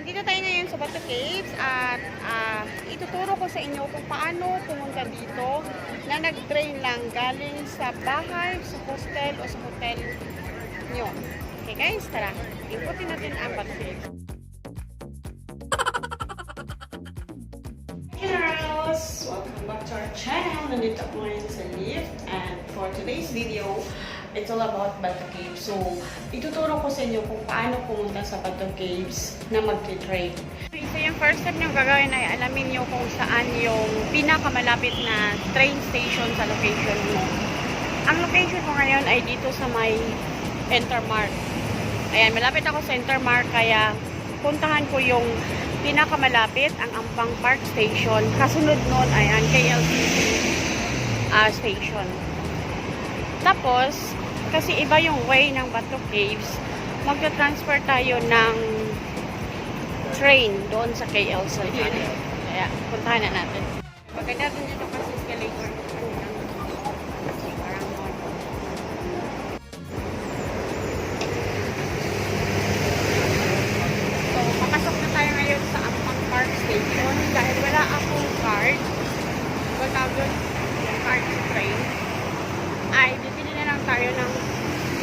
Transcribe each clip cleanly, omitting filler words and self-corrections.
Nandito tayo ngayon sa Batu Caves at ituturo ko sa inyo kung paano pumunta dito na nag-train lang galing sa bahay, sa hostel o sa hotel nyo. Okay guys, tara. Ikutin natin ang Batu Caves. Jeanerals! Welcome back to our channel. Nandito ako ngayon sa lift and for today's video, it's all about Batu Caves. So, ituturo ko sa inyo kung paano pumunta sa Batu Caves na mag-train. So, yung first step nyo gagawin ay alamin nyo kung saan yung pinakamalapit na train station sa location mo. Ang location ko ngayon ay dito sa may Intermark. Ayan, malapit ako sa Intermark kaya puntahan ko yung pinakamalapit, ang Ampang Park Station. Kasunod nun ay ang KLCC station. Tapos, kasi iba yung way ng Batu Caves, magta-transfer tayo ng train doon sa KLCC. Kaya, puntahan na natin. Pagkadating dito kasi escalator. So, makasok na tayo ngayon sa Ampang Park Station. Dahil wala akong card, wala yung card sa train, ay bibili na lang tayo ng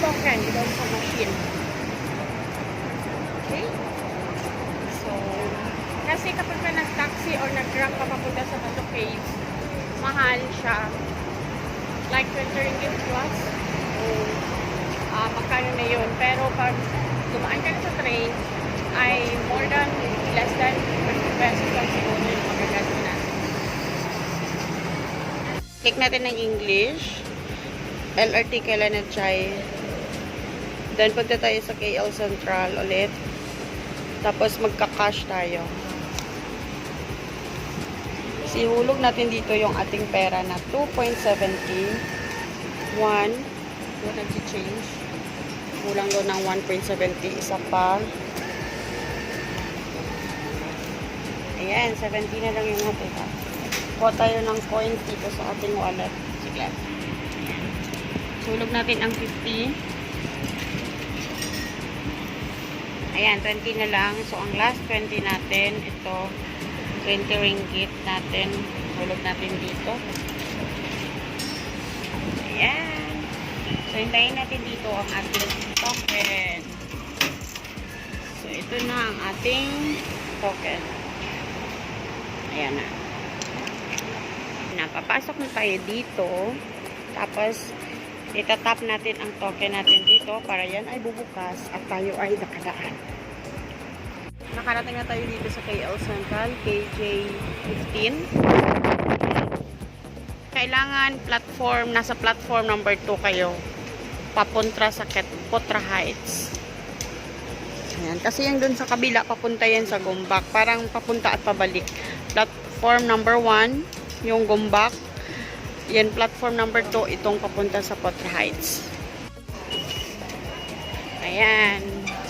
token doon sa machine. Okay? So, kasi kapag ka nag-taxi or nag-grab ka papunta sa Batu Caves, mahal siya. Like 20 ringgit plus. So, magkano na yun. Pero pag dumaan ka sa train, ay more than, less than 20 pesos lang siguro yung magagastos natin. Click natin ng English. LRT kailan na Chay. Then punta tayo sa KL Central ulit. Tapos magka-cash tayo. Sihulog natin dito yung ating pera na 2.70. 1. Doon nag-change. Kulang doon ng 1.70. Isa pa. Ayan, 70 na lang yung natin. Kuha tayo ng coins dito sa ating wallet. Sige. Sulog natin ang 50. Ayan, 20 na lang. So, ang last 20 natin, ito, 20 ringgit natin. Sulog natin dito. Ayan. So, hintayin natin dito ang ating token. So, ito na ang ating token. Ayan na. Napapasok na tayo dito. Tapos, itatap natin ang token natin dito para yan ay bubukas at tayo ay nakadaan. Nakarating na tayo dito sa KL Central, KJ15. Kailangan platform, nasa platform number 2 kayo. Papunta sa Potra Heights. Ayan, kasi yung dun sa kabila, papunta yan sa Gombak. Parang papunta at pabalik. Platform number 1, yung Gombak. Yan, platform number 2, itong papunta sa Potra Heights. Ayan.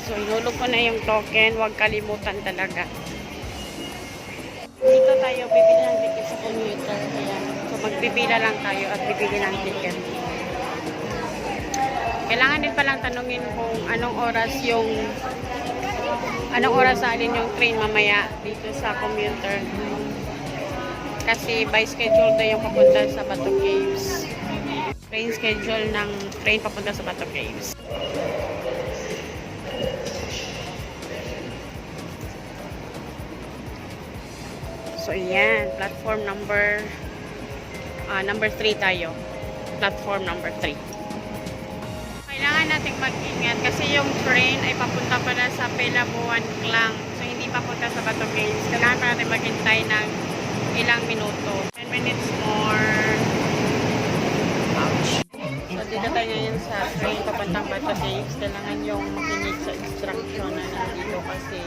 So, inulog ko na yung token. Huwag kalimutan talaga. Dito tayo, bibili ng ticket sa commuter. Ayan. So, magpipila lang tayo at bibili ng ticket. Kailangan din palang tanungin kung anong oras alin yung train mamaya dito sa commuter. Kasi by schedule na yung papunta sa Batu Caves. Train schedule ng train papunta sa Batu Caves. So, ayan. Platform number 3 tayo. Platform number 3. Kailangan nating mag-ingat kasi yung train ay papunta pala sa Pelabuhan Klang. So, hindi papunta sa Batu Caves. Kailangan pa natin maghintay ng ilang minuto. 10 minutes more. Ouch. So, dito tayo ngayon sa train papuntang Batu Caves. Kailangan yung makinig sa instruction na nandito kasi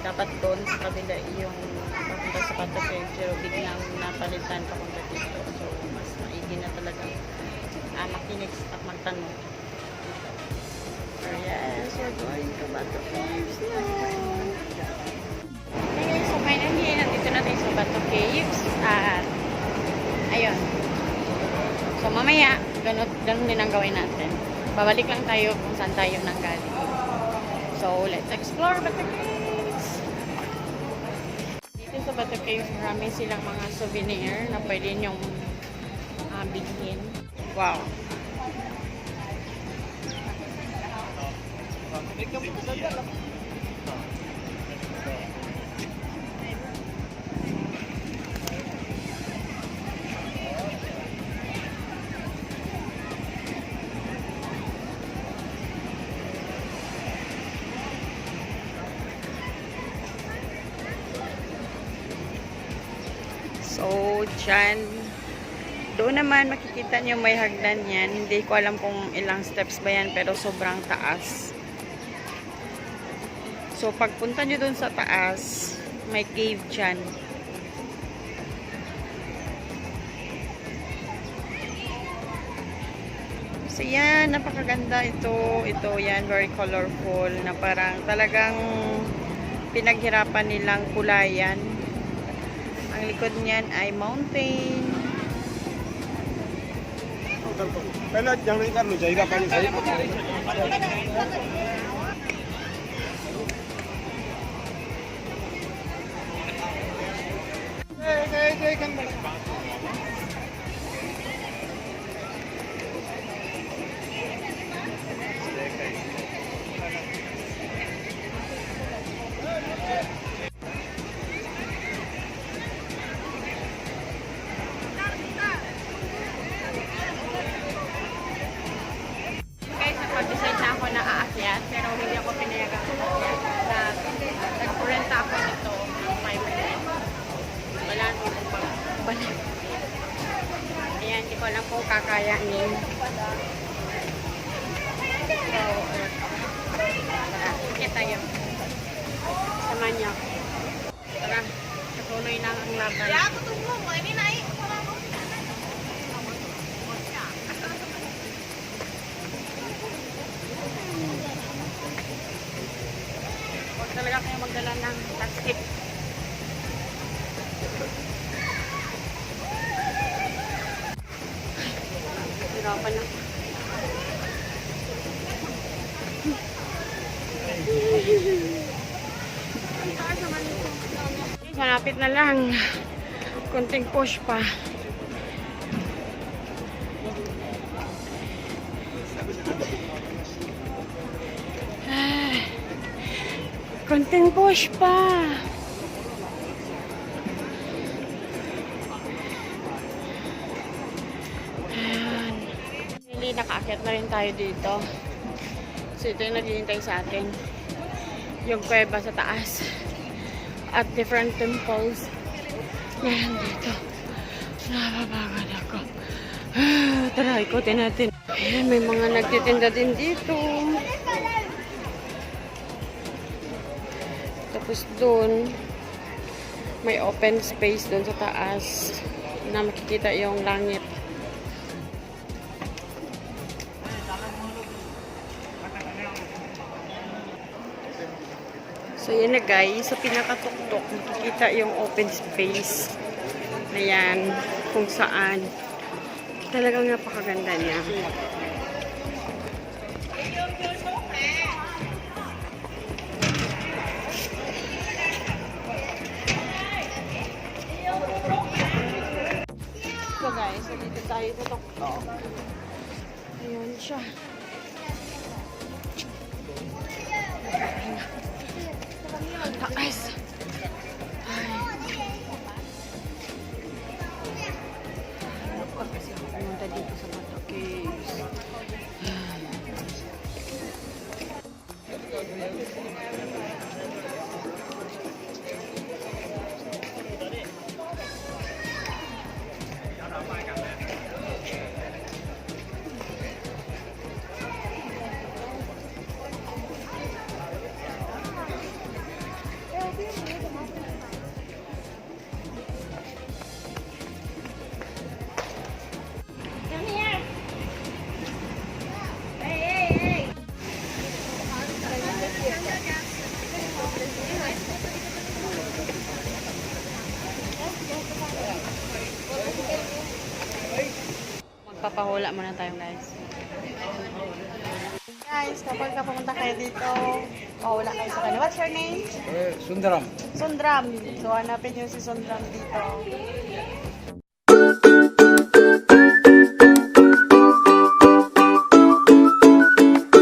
dapat doon sa kabila yung papunta sa Batu Caves. Pero biglang napalitan papunta dito. So, mas maigi na talaga makinig at magtanong. So, yes, we're going to Batu Caves now. Okay, so finally, nandito na tayo sa Batu Caves at ayun. So mamaya, ganun din ang gawin natin. Babalik lang tayo kung saan tayo nanggaling. So let's explore Batu Caves. Batu Caves, marami silang mga souvenir na pwede nyong bilhin. Wow! So, dyan. Doon naman makikita nyo may hagdan yan. Hindi ko alam kung ilang steps ba yan, pero sobrang taas. So, pagpunta nyo doon sa taas, may cave dyan. So, yan. Napakaganda ito. Ito, yan. Very colorful. Na parang talagang pinaghirapan nilang kulayan. Ang likod niyan ay mountain. पहले जाने का नहीं चाहिए पानी सही Decide na ako na aakyat, pero hindi ako pinayagan na nagkurenta ako nito ng 5 minutes. Wala nung pagbalik. Ayan, hindi ko alam kung kakayanin. So, tara, ikit tayo. Samahan niyo. Tara, patuloy na ang laban. Talaga kayo magdala ng plastic. Hirapan na. Malapit na lang. Konting push pa. Konting push pa. Ayan. Hindi, nakaakyat na rin tayo dito. So, ito yung naghihintay sa atin. Yung kuweba sa taas. At different temples. Ngayon dito. Napapagod ako. Tara, ikutin natin. Ayan, may mga nagtitinda din dito. Tapos doon, may open space doon sa taas na makikita yung langit. So yan na guys, sa pinakatuktok, makikita yung open space na yan, kung saan. Talagang napakaganda niya. So guys, so dito tayo sa tuktok. Ayan siya. Taas. Ay. Ako kasi ako pumunta dito sa Batu Caves. Magpapahula muna tayo guys. Guys, kapag pumunta kayo dito, Wala kayo sa kanya. What's your name? Sundaram. Sundram. So, hanapin niyo si Sundram dito.